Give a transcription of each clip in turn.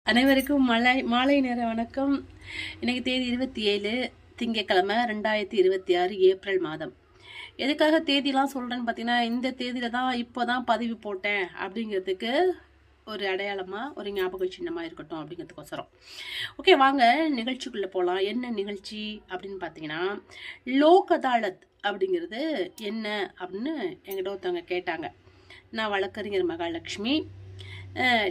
அனைவருக்கும் மாலை நேர வணக்கம். இன்னைக்கு தேதி 27 திங்கட்கிழமை 2026 ஏப்ரல் மாதம். எதுக்காக தேதிலாம் சொல்கிறேன்னு பார்த்தீங்கன்னா, இந்த தேதியில் தான் இப்போ தான் பதிவு போட்டேன் அப்படிங்கிறதுக்கு ஒரு அடையாளமாக ஒரு ஞாபக சின்னமாக இருக்கட்டும் அப்படிங்கிறதுக்கோசரம். ஓகே, வாங்க நிகழ்ச்சிக்குள்ளே போகலாம். என்ன நிகழ்ச்சி அப்படின்னு பார்த்தீங்கன்னா, லோக் அதாலத் அப்படிங்கிறது என்ன அப்படின்னு என்கிட்ட ஒருத்தவங்க கேட்டாங்க. நான் வழக்கறிஞர் மகாலட்சுமி,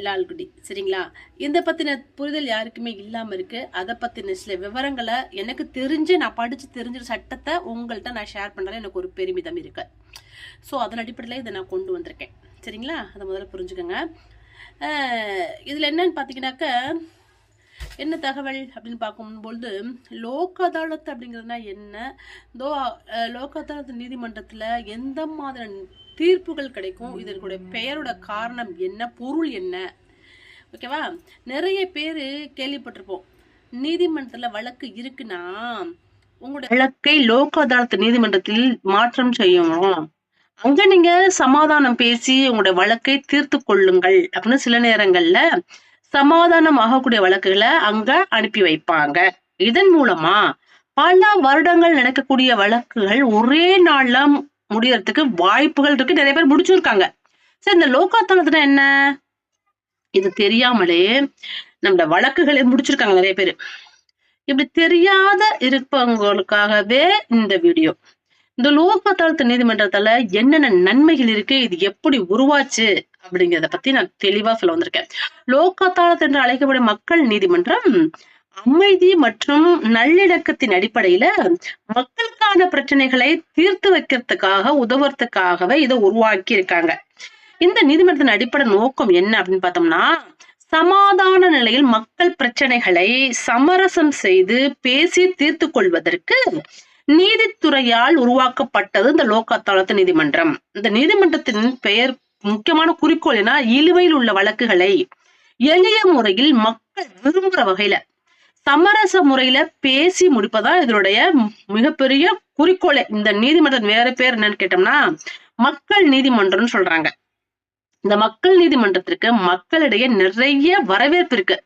லால்குடி. சரிங்களா? இந்த பற்றின புரிதல் யாருக்குமே இல்லாமல் இருக்குது. அதை பற்றின சில விவரங்களை எனக்கு தெரிஞ்சு நான் படித்து தெரிஞ்ச சட்டத்தை உங்கள்கிட்ட நான் ஷேர் பண்ணுறேன். எனக்கு ஒரு பெருமிதம் இருக்கு. ஸோ அதன் அடிப்படையில் இதை நான் கொண்டு வந்திருக்கேன். சரிங்களா? அதை முதல்ல புரிஞ்சுக்கோங்க. இதில் என்னன்னு பார்த்தீங்கன்னாக்க, என்ன தகவல் அப்படின்னு பார்க்கும்பொழுது, லோக் அதாலத் அப்படிங்கிறதுனா என்ன, லோக் அதாலத் நீதிமன்றத்தில் எந்த மாதிரி தீர்ப்புகள் கிடைக்கும், இதனுடைய பெயரோட காரணம் என்ன, பொருள் என்ன, ஓகேவா? நிறைய பேர் கேள்விப்பட்டிருப்போம், நீதிமன்றத்தில் வழக்கு இருக்குன்னா உங்களுடைய வழக்கை லோக் அதாலத் நீதிமன்றத்தில் மாற்றம் செய்யணும், அங்க நீங்க சமாதானம் பேசி உங்களுடைய வழக்கை தீர்த்து கொள்ளுங்கள் அப்படின்னு சில நேரங்கள்ல சமாதானம் ஆகக்கூடிய வழக்குகளை அங்க அனுப்பி வைப்பாங்க. இதன் மூலமா பல வருடங்கள் நடக்கக்கூடிய வழக்குகள் ஒரே நாள்ல முடியறதுக்கு வாய்ப்புகள் இருக்கு. நிறைய பேர் முடிச்சிருக்காங்க. சரி, இந்த லோக் அதாலத்னா என்ன, இது தெரியாமலே நம்ம வழக்குகளை முடிச்சிருக்காங்க நிறைய பேர். இப்படி தெரியாத இருப்பவங்களுக்காகவே இந்த வீடியோ. இந்த லோக் அதாலத் நீதிமன்றத்துல என்னென்ன நன்மைகள் இருக்கு, இது எப்படி உருவாச்சு அப்படிங்கிறத பத்தி நான் தெளிவா சொல்ல வந்திருக்கேன். லோக் அதாலத் என்று அழைக்கப்படும் மக்கள் நீதிமன்றம் அமைதி மற்றும் நல்லிணக்கத்தின் அடிப்படையில மக்களுக்கான பிரச்சனைகளை தீர்த்து வைக்கிறதுக்காக உதவுறதுக்காகவே இதை உருவாக்கி இருக்காங்க. இந்த நீதிமன்றத்தின் அடிப்படை நோக்கம் என்ன அப்படின்னு பார்த்தோம்னா, சமாதான நிலையில் மக்கள் பிரச்சனைகளை சமரசம் செய்து பேசி தீர்த்து கொள்வதற்கு நீதித்துறையால் உருவாக்கப்பட்டது இந்த லோக் அதாலத் நீதிமன்றம். இந்த நீதிமன்றத்தின் பெயர் முக்கியமான குறிக்கோள் என்ன, இழுவையில் உள்ள வழக்குகளை எளிய முறையில் மக்கள் விரும்புற வகையில சமரச முறையில பேசி முடிப்பதா இதனுடைய மிகப்பெரிய குறிக்கோளே. இந்த நீதிமன்றம் வேற பேர் என்னன்னு கேட்டோம்னா மக்கள் நீதிமன்றம்னு சொல்றாங்க. இந்த மக்கள் நீதிமன்றத்திற்கு மக்களிடையே நிறைய வரவேற்பு இருக்கு.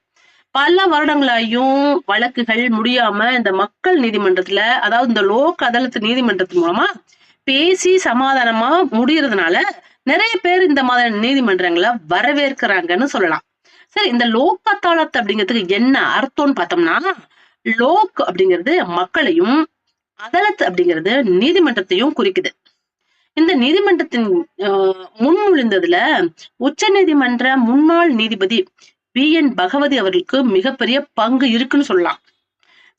பல வருடங்களாயும் வழக்குகள் முடியாம இந்த மக்கள் நீதிமன்றத்துல, அதாவது இந்த லோக் அதாலத் நீதிமன்றத்தின் மூலமா பேசி சமாதானமா முடியறதுனால நிறைய பேர் இந்த மாதிரி நீதிமன்றங்களை வரவேற்கிறாங்கன்னு சொல்லலாம். சரி, இந்த லோக் அதாலத் அப்படிங்கிறதுக்கு என்ன அர்த்தம்னு பார்த்தோம்னா, லோக் அப்படிங்கிறது மக்களையும், அதாலத் அப்படிங்கிறது நீதிமன்றத்தையும் குறிக்குது. இந்த நீதிமன்றத்தின் முன்மொழிந்ததுல உச்ச நீதிமன்ற முன்னாள் நீதிபதி BN பகவதி அவர்களுக்கு மிகப்பெரிய பங்கு இருக்குன்னு சொல்லலாம்.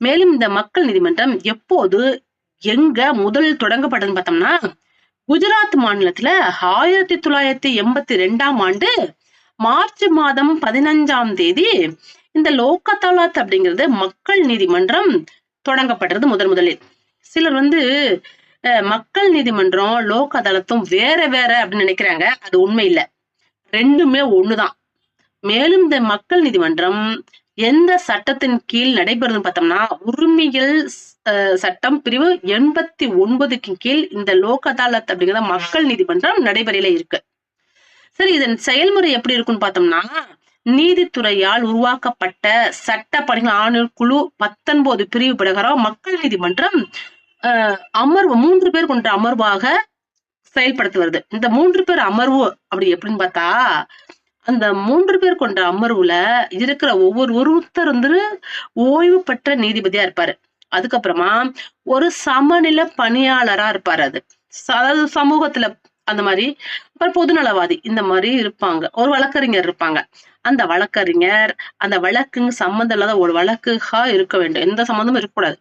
மேலும் இந்த மக்கள் நீதிமன்றம் எப்போது எங்க முதலில் தொடங்கப்பட்டதுன்னு பார்த்தோம்னா, குஜராத் மாநிலத்துல 1982ஆம் ஆண்டு மார்ச் மாதம் 15ஆம் தேதி இந்த லோக் அதாலத் அப்படிங்கிறது மக்கள் நீதிமன்றம் தொடங்கப்பட்டது முதலில். சிலர் மக்கள் நீதிமன்றம் லோக் அதாலத்தும் வேற வேற அப்படின்னு நினைக்கிறாங்க. அது உண்மை இல்லை, ரெண்டுமே ஒண்ணுதான். மேலும் இந்த மக்கள் நீதிமன்றம் எந்த சட்டத்தின் கீழ் நடைபெறுதுன்னு பார்த்தோம்னா, உரிமையியல் சட்டம் பிரிவு 89க்கு கீழ் இந்த லோக் அதாலத் அப்படிங்கிற மக்கள் நீதிமன்றம் நடைபெறையில இருக்கு. சரி, இதன் செயல்முறை எப்படி இருக்குன்னு பார்த்தோம்னா, நீதித்துறையால் உருவாக்கப்பட்ட சட்ட பணிகள் ஆணையர் குழு 19 பிரிவு பிரகாரம் மக்கள் நீதிமன்றம் அமர்வு 3 பேர் கொண்ட அமர்வாக செயல்படுத்தி வருது. இந்த 3 பேர் அமர்வு அப்படி எப்படின்னு பார்த்தா, அந்த 3 பேர் கொண்ட அமர்வுல இருக்கிற ஒருத்தர் ஓய்வு பெற்ற நீதிபதியா இருப்பாரு. அதுக்கப்புறமா ஒரு சமநிலை பணியாளரா இருப்பாரு. அதாவது சமூகத்துல அந்த மாதிரி, அப்புறம் பொதுநலவாதி இந்த மாதிரி இருப்பாங்க. ஒரு வழக்கறிஞர் இருப்பாங்க. அந்த வழக்கறிஞர் அந்த வழக்குங்க சம்மந்தம் இல்லாத ஒரு வழக்குகா இருக்க வேண்டும், எந்த சம்மந்தமும் இருக்கக்கூடாது.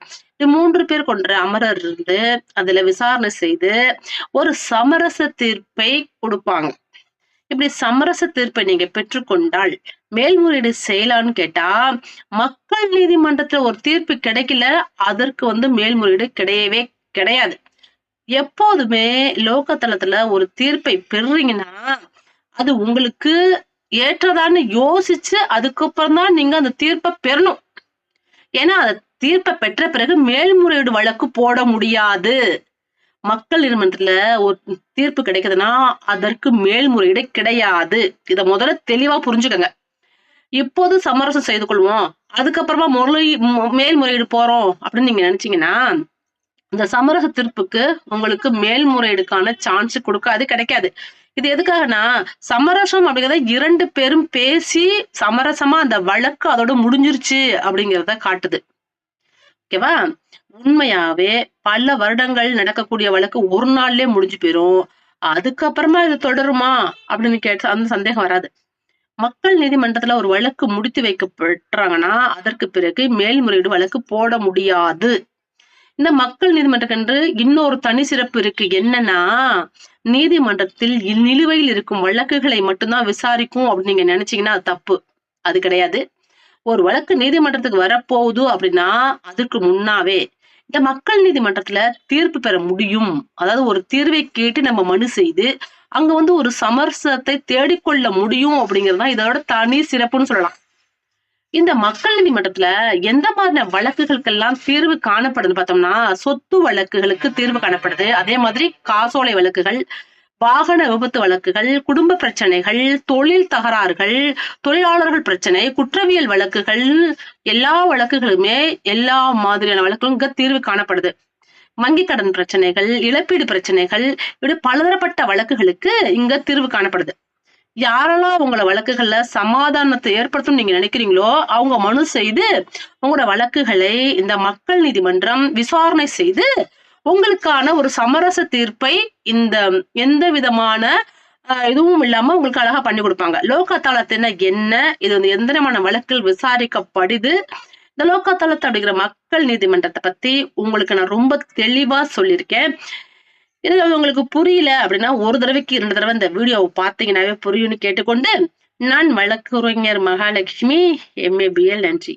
3 பேர் கொண்ட அமரர் அதுல விசாரணை செய்து ஒரு சமரச தீர்ப்பை கொடுப்பாங்க. இப்படி சமரச தீர்ப்பை நீங்க பெற்றுக்கொண்டால் மேல்முறையீடு செய்யலான்னு கேட்டா, மக்கள் நீதிமன்றத்துல ஒரு தீர்ப்பு கிடைக்கல, அதற்கு மேல்முறையீடு கிடையவே கிடையாது. எப்போதுமே லோக் அதாலத்துல ஒரு தீர்ப்பை பெறுறீங்கன்னா அது உங்களுக்கு ஏற்றதான்னு யோசிச்சு அதுக்கப்புறம் தான் நீங்க அந்த தீர்ப்பை பெறணும். ஏன்னா அந்த தீர்ப்பை பெற்ற பிறகு மேல்முறையீடு வழக்கு போட முடியாது. மக்கள் நீதிமன்றத்துல ஒரு தீர்ப்பு கிடைக்குதுன்னா அதற்கு மேல்முறையீடு கிடையாது. இத முதல்ல தெளிவா புரிஞ்சுக்கங்க. இப்போது சமரசம் செய்து கொள்வோம், அதுக்கப்புறமா மேல்முறையீடு போறோம் அப்படின்னு நீங்க நினைச்சீங்கன்னா, இந்த சமரச தீர்ப்புக்கு உங்களுக்கு மேல்முறையீடுக்கான சான்ஸ் கிடைக்காது. இது எதுக்காகனா, சமரசம் அப்படிங்கிறத 2 பேரும் பேசி சமரசமா அந்த வழக்கு அதோட முடிஞ்சிருச்சு அப்படிங்கிறத காட்டுது. ஓகேவா? உண்மையாவே பல வருடங்கள் நடக்கக்கூடிய வழக்கு ஒரு நாள்லயே முடிஞ்சு போயிரும். அதுக்கப்புறமா இது தொடருமா அப்படின்னு கேட்டா அந்த சந்தேகம் வராது. மக்கள் நீதிமன்றத்துல ஒரு வழக்கு முடித்து வைக்கப்பட்டாங்கன்னா அதற்கு பிறகு மேல்முறையீடு வழக்கு போட முடியாது. இந்த மக்கள் நீதிமன்றத்துக்கு இன்னொரு தனி சிறப்பு இருக்கு. என்னன்னா, நீதிமன்றத்தில் நிலுவையில் இருக்கும் வழக்குகளை மட்டும்தான் விசாரிக்கும் அப்படின்னு நீங்க நினைச்சீங்கன்னா அது தப்பு. அது கிடையாது. ஒரு வழக்கு நீதிமன்றத்துக்கு வரப்போகுது அப்படின்னா அதுக்கு முன்னாவே இந்த மக்கள் நீதிமன்றத்துல தீர்ப்பு பெற முடியும். அதாவது ஒரு தீர்வை கேட்டு நம்ம மனு செய்து அங்க ஒரு சமரசத்தை தேடிக்கொள்ள முடியும் அப்படிங்கறதுதான் இதோட தனி சிறப்புன்னு சொல்லலாம். இந்த மக்கள் நீதிமன்றத்துல எந்த மாதிரியான வழக்குகளுக்கெல்லாம் தீர்வு காணப்படுது பார்த்தோம்னா, சொத்து வழக்குகளுக்கு தீர்வு காணப்படுது. அதே மாதிரி காசோலை வழக்குகள், வாகன விபத்து வழக்குகள், குடும்ப பிரச்சனைகள், தொழில் தகராறுகள், தொழிலாளர்கள் பிரச்சனை, குற்றவியல் வழக்குகள், எல்லா வழக்குகளுமே எல்லா மாதிரியான வழக்குகளும் இங்க தீர்வு காணப்படுது. வங்கி கடன் பிரச்சனைகள், இழப்பீடு பிரச்சனைகள், இப்படி பலதரப்பட்ட வழக்குகளுக்கு இங்க தீர்வு காணப்படுது. யாரெல்லாம் உங்களோட வழக்குகள்ல சமாதானத்தை ஏற்படுத்தும் நீங்க நினைக்கிறீங்களோ அவங்க மனு செய்து உங்களோட வழக்குகளை இந்த மக்கள் நீதிமன்றம் விசாரணை செய்து உங்களுக்கான ஒரு சமரச தீர்ப்பை இந்த எந்த விதமான இதுவும் இல்லாம உங்களுக்கு அழகா பண்ணி கொடுப்பாங்க. லோக் அதாலத்னா என்ன, இது எந்த விதமான வழக்கில் விசாரிக்கப்படுது, இந்த லோக் அதாலத் அப்படிங்கிற மக்கள் நீதிமன்றத்தை பத்தி உங்களுக்கு நான் ரொம்ப தெளிவா சொல்லியிருக்கேன். இதுல உங்களுக்கு புரியல அப்படின்னா ஒரு தடவைக்கு 2 தடவை இந்த வீடியோவை பார்த்தீங்கன்னாவே புரியும்னு கேட்டுக்கொண்டு, நான் வழக்குரைஞர் மகாலட்சுமி, MA BL. நன்றி.